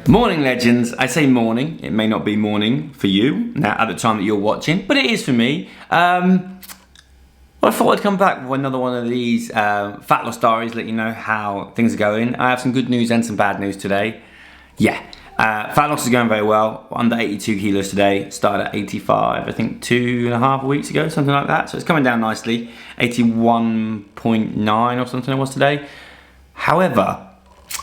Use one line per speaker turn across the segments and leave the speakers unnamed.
Morning legends. I say morning, it may not be morning for you now at the time that you're watching, but it is for me. Well, I thought I'd come back with another one of these fat loss diaries, let you know how things are going. I have some good news and some bad news today. Yeah, fat loss is going very well. Under 82 kilos today, started at 85, I think 2.5 weeks ago, something like that. So it's coming down nicely, 81.9 or something it was today. However,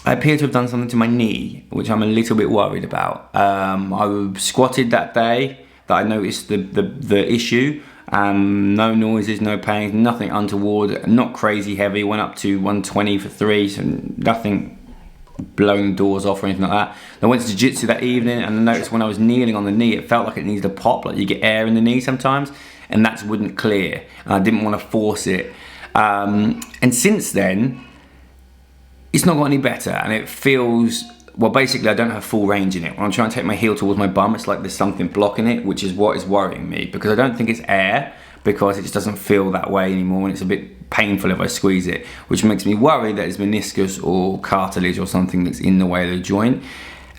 I appear to have done something to my knee, which I'm a little bit worried about. I squatted that day that I noticed the issue. No noises, no pain, nothing untoward, not crazy heavy. Went up to 120 for 3, so nothing blowing the doors off or anything like that. I went to jiu-jitsu that evening and I noticed when I was kneeling on the knee, it felt like it needed a pop, like you get air in the knee sometimes, and that wouldn't clear. And I didn't want to force it. And since then, it's not got any better, and it feels, well, basically I don't have full range in it. When I'm trying to take my heel towards my bum, it's like there's something blocking it, which is what is worrying me, because I don't think it's air, because it just doesn't feel that way anymore, and it's a bit painful if I squeeze it, which makes me worry that it's meniscus or cartilage or something that's in the way of the joint,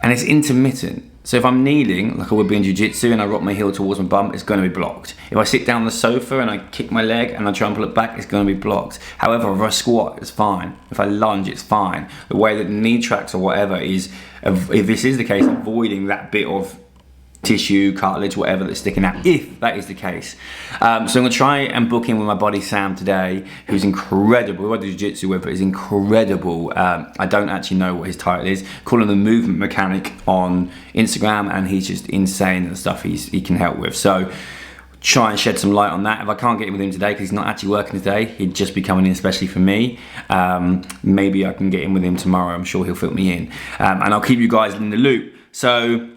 and it's intermittent. So if I'm kneeling, like I would be in jiu-jitsu, and I rock my heel towards my bum, it's going to be blocked. If I sit down on the sofa and I kick my leg and I try and pull it back, it's going to be blocked. However, if I squat, it's fine. If I lunge, it's fine. The way that the knee tracks or whatever is, if this is the case, avoiding that bit of tissue, cartilage, whatever that's sticking out, if that is the case. So I'm going to try and book in with my buddy Sam today, who's incredible, who I do jiu-jitsu with, but is incredible. I don't actually know what his title is. Call him the movement mechanic on Instagram, and he's just insane at the stuff he can help with. So try and shed some light on that. If I can't get in with him today because he's not actually working today, he'd just be coming in especially for me. Maybe I can get in with him tomorrow. I'm sure he'll fit me in, and I'll keep you guys in the loop. So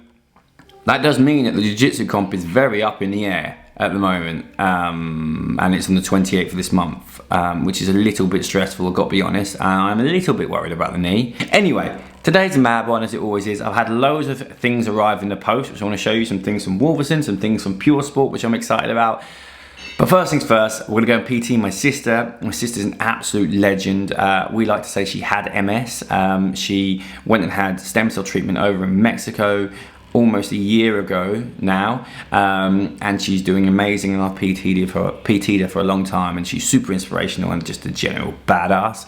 that does mean that the jiu-jitsu comp is very up in the air at the moment, and it's on the 28th of this month, which is a little bit stressful, I've got to be honest. I'm a little bit worried about the knee. Anyway, today's a mad one, as it always is. I've had loads of things arrive in the post, which I want to show you. Some things from Wolverton, some things from Pure Sport, which I'm excited about. But first things first, we're gonna go and PT my sister. My sister's an absolute legend. We like to say she had MS. She went and had stem cell treatment over in Mexico almost a year ago now, and she's doing amazing, and I've PT'd her for a long time, and she's super inspirational and just a general badass.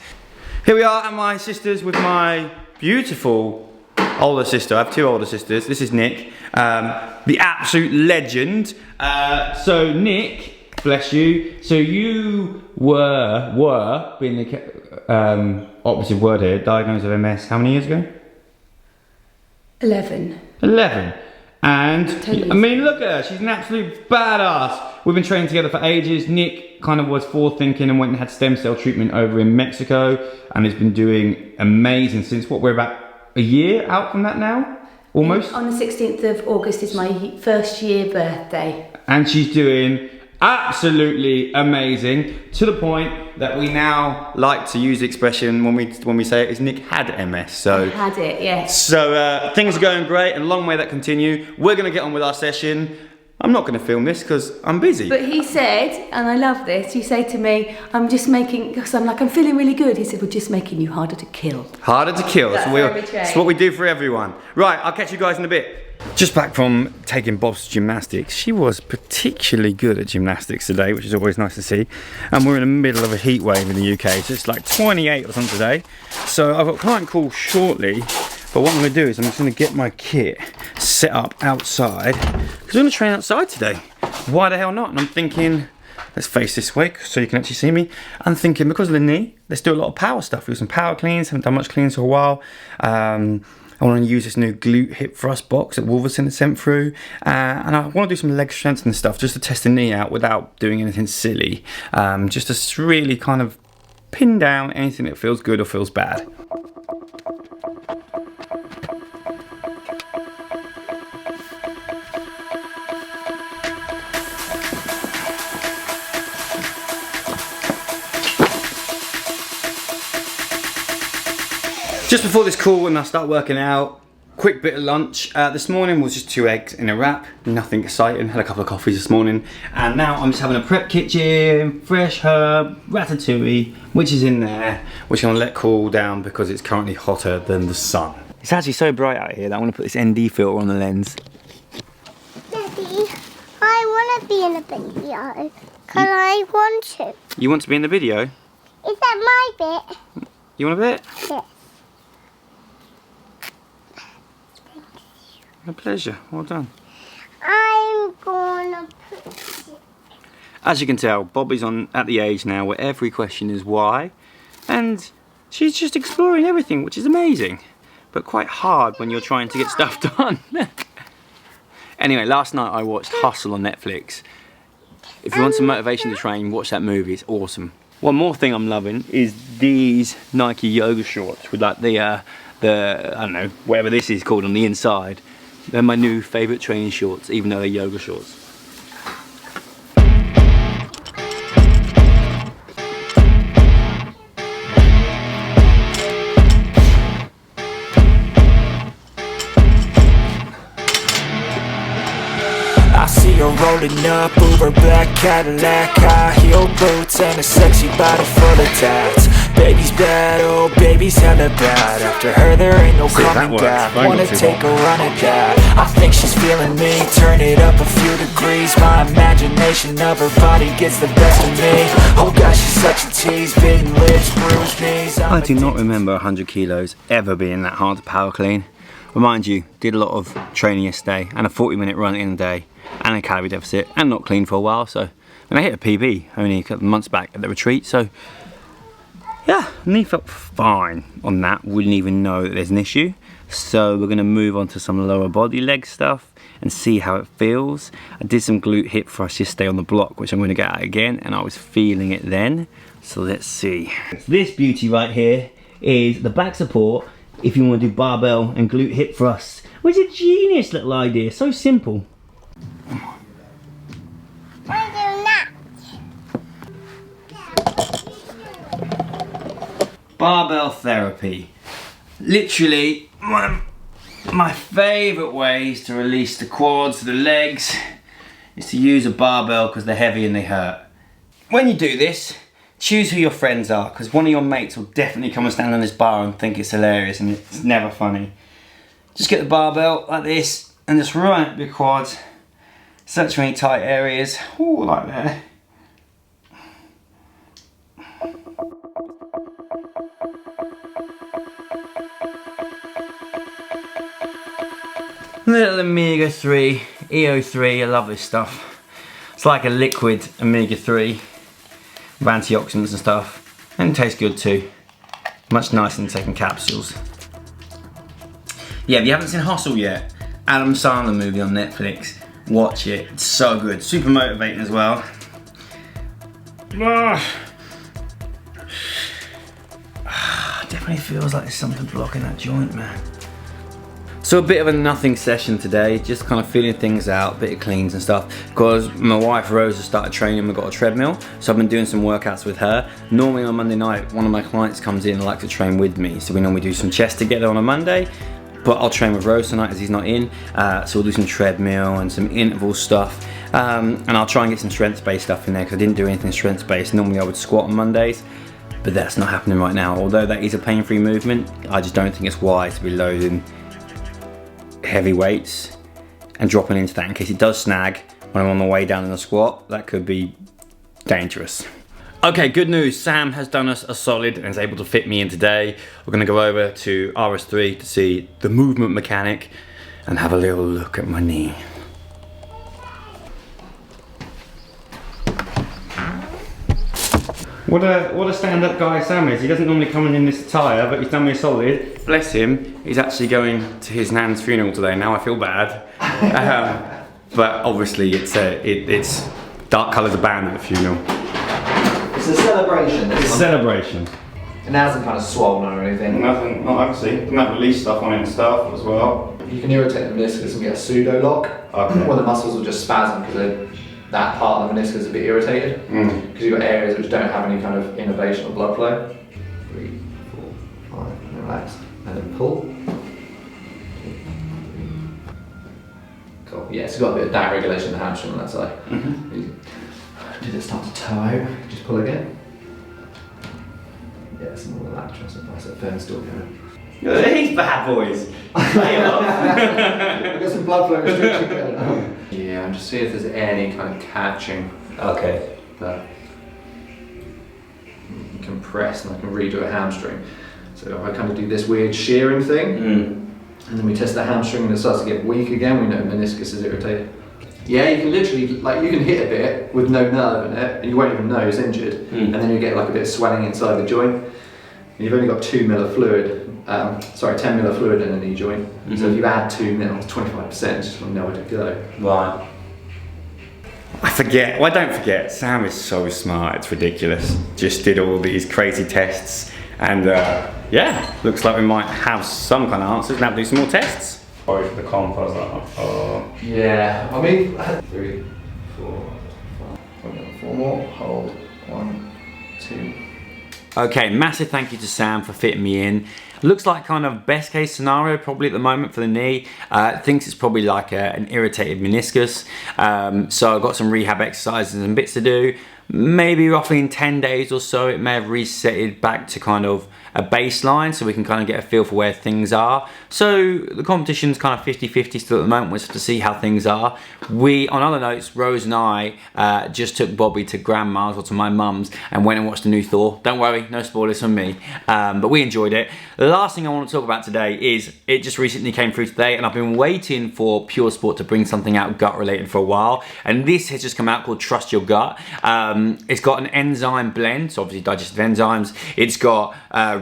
Here we are at my sister's with my beautiful older sister. I have 2 older sisters. This is Nick, the absolute legend. So Nick, bless you, so you were being the opposite word here, diagnosed with MS how many years ago?
11.
And I mean, look at her, she's an absolute badass. We've been training together for ages. Nick kind of was forward thinking and went and had stem cell treatment over in Mexico, and has been doing amazing since, what, we're about a year out from that now? Almost?
On the 16th of August is my first year birthday.
And she's doing absolutely amazing, to the point that we now like to use the expression when we say it is Nick had MS. So
I had it, yes.
So things are going great, and long may that continue. We're going to get on with our session. I'm not going to film this because I'm busy.
But he said, and I love this, you say to me, I'm just making, because I'm like, I'm feeling really good. He said, we're just making you harder to kill.
Harder to kill.
That's
what we do for everyone. Right, I'll catch you guys in a bit. Just back from taking Bob's to gymnastics. She was particularly good at gymnastics today, which is always nice to see. And we're in the middle of a heat wave in the UK, so it's like 28 or something today. So I've got a client call shortly, but what I'm going to do is I'm just going to get my kit set up outside, because we're going to train outside today. Why the hell not? And I'm thinking, let's face this way so you can actually see me. I'm thinking, because of the knee, let's do a lot of power stuff. We do some power cleans, haven't done much cleans for a while. I want to use this new glute hip thrust box that Wolverton has sent through, and I want to do some leg strengthening stuff just to test the knee out without doing anything silly, just to really kind of pin down anything that feels good or feels bad. Just before this call, when I start working out, quick bit of lunch. This morning was just 2 eggs in a wrap, nothing exciting. Had a couple of coffees this morning, and now I'm just having a prep kitchen, fresh herb, ratatouille, which is in there, which I'm gonna let cool down because it's currently hotter than the sun. It's actually so bright out here that I want to put this ND filter on the lens.
Daddy, I want to be in a video. Can I want to?
You want to be in the video?
Is that my bit?
You want a bit?
Yes.
A pleasure, well done.
I'm gonna put it.
As you can tell, Bobby's at the age now where every question is why, and she's just exploring everything, which is amazing, but quite hard when you're trying to get stuff done. Anyway, last night I watched Hustle on Netflix. If you want some motivation to train, watch that movie, it's awesome. One more thing I'm loving is these Nike yoga shorts with like the I don't know, whatever this is called on the inside. They're my new favourite training shorts, even though they're yoga shorts.
I see her rolling up, Uber black Cadillac, high heel boots and a sexy body full of tats. Baby's bad, oh baby's hella bad. After her there ain't no coming back. Wanna take a run at that. I think she's feeling me, turn it up a few degrees. My imagination of her body gets the best of me. Oh gosh, she's such a tease, bitten lips, bruised knees.
I do not remember 100 kilos ever being that hard to power clean. Remind you, did a lot of training yesterday and a 40-minute run in a day and a calorie deficit and not clean for a while, so and I hit a PB only a couple of months back at the retreat, so yeah, knee felt fine on that, wouldn't even know that there's an issue. So we're gonna move on to some lower body leg stuff and see how it feels. I did some glute hip thrust yesterday on the block, which I'm gonna get at again, and I was feeling it then. So let's see. This beauty right here is the back support if you want to do barbell and glute hip thrusts, which is a genius little idea, so simple.
I'm doing that.
Barbell therapy. Literally, my favourite ways to release the quads, the legs, is to use a barbell because they're heavy and they hurt. When you do this, choose who your friends are, because one of your mates will definitely come and stand on this bar and think it's hilarious, and it's never funny. Just get the barbell like this and just run up your quads. Search for any tight areas. Ooh, like there. Little omega-3, EO3, I love this stuff. It's like a liquid omega-3 with antioxidants and stuff, and it tastes good too. Much nicer than taking capsules. Yeah, if you haven't seen Hustle yet, Adam Sandler movie on Netflix, watch it, it's so good, super motivating as well. Definitely feels like there's something blocking that joint, man. So a bit of a nothing session today, just kind of feeling things out, bit of cleans and stuff, because my wife Rose has started training, we've got a treadmill, so I've been doing some workouts with her. Normally on Monday night, one of my clients comes in and likes to train with me, so we normally do some chest together on a Monday, but I'll train with Rose tonight as he's not in, so we'll do some treadmill and some interval stuff, and I'll try and get some strength-based stuff in there, because I didn't do anything strength-based. Normally I would squat on Mondays, but that's not happening right now. Although that is a pain-free movement, I just don't think it's wise to be loading heavy weights and dropping into that in case it does snag when I'm on my way down in the squat. That could be dangerous. Okay, good news. Sam has done us a solid and is able to fit me in today. We're going to go over to RS3 to see the movement mechanic and have a little look at my knee. What a stand-up guy Sam is. He doesn't normally come in this attire, but he's done me a solid. Bless him. He's actually going to his nan's funeral today. Now I feel bad. But obviously it's dark colours abound at the funeral.
It's a celebration.
It's a celebration.
It hasn't kind of swollen or anything.
Nothing, not actually. Can that release stuff on it and stuff as well?
You can irritate the meniscus and get a pseudo lock. Okay. Where the muscles will just spasm because that part of the meniscus is a bit irritated. Because you've got areas which don't have any kind of innervation or blood flow. 3, 4, 5, and relax. And then pull. Cool. Yeah, it's got a bit of down regulation of the hamstring on that side. Did it start to toe out? Just pull again. Yeah, some more lateral, so bicep firm still going.
These bad boys. Play off.
I've got some blood flow restriction going on. Yeah, I'm just seeing if there's any kind of catching.
Okay.
That compress, and I can redo a hamstring. So if I kind of do this weird shearing thing, and then we test the hamstring and it starts to get weak again, we know meniscus is irritated. Yeah, you can literally, like, you can hit a bit with no nerve in it, and you won't even know it's injured, and then you get like a bit of swelling inside the joint. And you've only got 2 mil of fluid, 10 mil of fluid in a knee joint. So if you add 2 mil, 25%, it's just nowhere to go.
Right. I forget. Well, I don't forget. Sam is so smart. It's ridiculous. Just did all these crazy tests, and yeah, looks like we might have some kind of answers. Now do some more tests. Sorry for the comp. I was like, oh.
Yeah, I mean, 3, 4, 5, 4 more. Hold. 1, 2.
Okay, massive thank you to Sam for fitting me in. Looks like kind of best case scenario probably at the moment for the knee. Thinks it's probably like an irritated meniscus. So I've got some rehab exercises and bits to do. Maybe roughly in 10 days or so, it may have resetted back to kind of a baseline so we can kind of get a feel for where things are. So the competition's kind of 50-50 still at the moment. We'll have to see how things are. On other notes, Rose and I just took Bobby to grandma's or to my mum's and went and watched the new Thor. Don't worry, no spoilers from me, but we enjoyed it. The last thing I want to talk about today is, it just recently came through today and I've been waiting for Pure Sport to bring something out gut related for a while, and this has just come out called Trust Your Gut. It's got an enzyme blend, so obviously digestive enzymes. It's got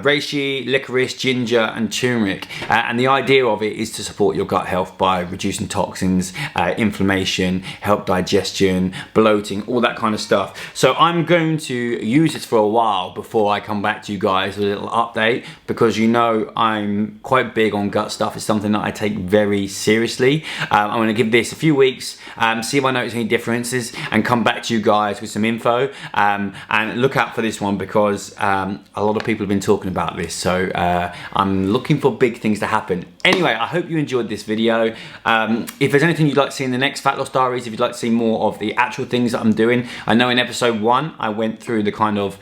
reishi, licorice, ginger and turmeric, and the idea of it is to support your gut health by reducing toxins, inflammation, help digestion, bloating, all that kind of stuff. So I'm going to use this for a while before I come back to you guys with a little update, because you know I'm quite big on gut stuff. It's something that I take very seriously. I'm going to give this a few weeks, see if I notice any differences, and come back to you guys with some info. And look out for this one, because a lot of people have been talking about this, so I'm looking for big things to happen. Anyway, I hope you enjoyed this video. If there's anything you'd like to see in the next Fat Loss Diaries, if you'd like to see more of the actual things that I'm doing, I know in episode 1 I went through the kind of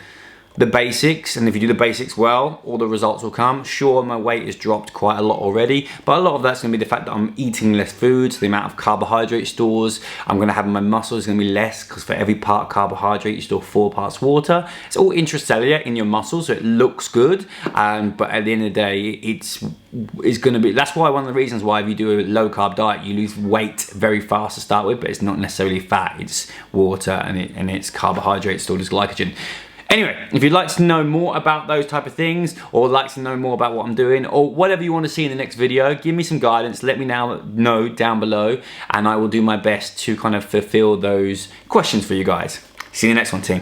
the basics, and if you do the basics well, all the results will come. Sure, my weight has dropped quite a lot already, but a lot of that's going to be the fact that I'm eating less food, so the amount of carbohydrate stores I'm going to have in my muscles is going to be less, because for every part carbohydrate you store 4 parts water. It's all intracellular in your muscles, so it looks good, but at the end of the day it's going to be, that's why one of the reasons why if you do a low carb diet you lose weight very fast to start with, but it's not necessarily fat, it's water and it's carbohydrate stored as glycogen. Anyway, if you'd like to know more about those type of things, or like to know more about what I'm doing, or whatever you want to see in the next video, give me some guidance, let me know down below, and I will do my best to kind of fulfill those questions for you guys. See you in the next one, team.